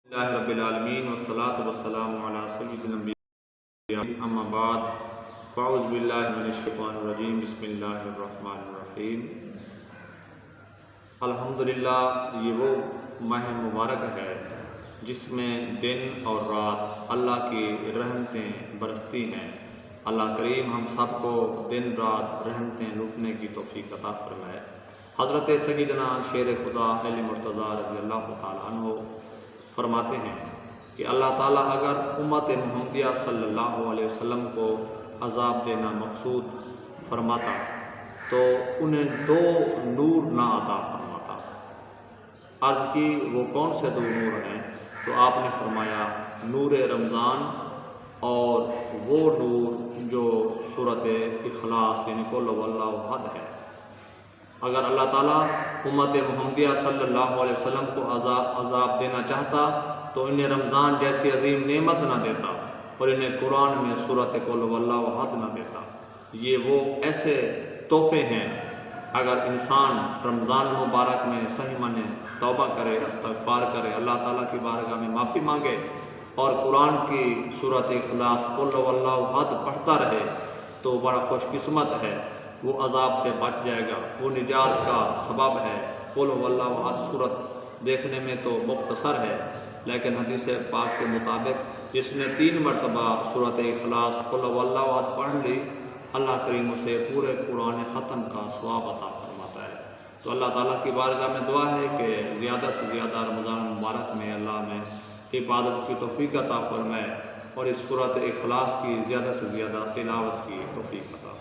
اللہ رب العالمین والصلاة والسلام علی سید الانبیاء اما بعد فاعوذ باللہ من الشیطان الرجیم بسم اللہ الرحمن الرحیم۔ الحمدللہ، یہ وہ ماہ مبارک ہے جس میں دن اور رات اللہ کی رحمتیں برستی ہیں۔ اللہ کریم ہم سب کو دن رات رحمتیں لوٹنے کی توفیق عطا فرمائے۔ حضرت سیدنا شیر خدا علی مرتضیٰ رضی اللہ تعالیٰ عنہ فرماتے ہیں کہ اللہ تعالیٰ اگر امت محمدیہ صلی اللہ علیہ وسلم کو عذاب دینا مقصود فرماتا تو انہیں دو نور نہ عطا فرماتا۔ عرض کی وہ کون سے دو نور ہیں؟ تو آپ نے فرمایا نور رمضان اور وہ نور جو سورۃ اخلاص یعنی قل هو اللہ احد ہے۔ اگر اللہ تعالیٰ امت محمدیہ صلی اللہ علیہ وسلم کو عذاب دینا چاہتا تو انہیں رمضان جیسی عظیم نعمت نہ دیتا اور انہیں قرآن میں سورۃ قل هو اللہ احد نہ دیتا۔ یہ وہ ایسے تحفے ہیں، اگر انسان رمضان مبارک میں صحیح معنی توبہ کرے، استغفار کرے، اللہ تعالیٰ کی بارگاہ میں معافی مانگے اور قرآن کی سورۃ اخلاص قل هو اللہ احد پڑھتا رہے تو بڑا خوش قسمت ہے، وہ عذاب سے بچ جائے گا، وہ نجات کا سبب ہے۔ قل هو اللہ احد سورت دیکھنے میں تو مختصر ہے، لیکن حدیث پاک کے مطابق جس نے 3 مرتبہ سورۃ اخلاص قل هو اللہ احد پڑھ لی، اللہ کریم اسے پورے قرآن ختم کا ثواب عطا فرماتا ہے۔ تو اللہ تعالیٰ کی بارگاہ میں دعا ہے کہ زیادہ سے زیادہ رمضان مبارک میں اللہ میں عبادت کی توفیق عطا فرمائے اور اس سورۃ اخلاص کی زیادہ سے زیادہ تلاوت کی توفیق عطا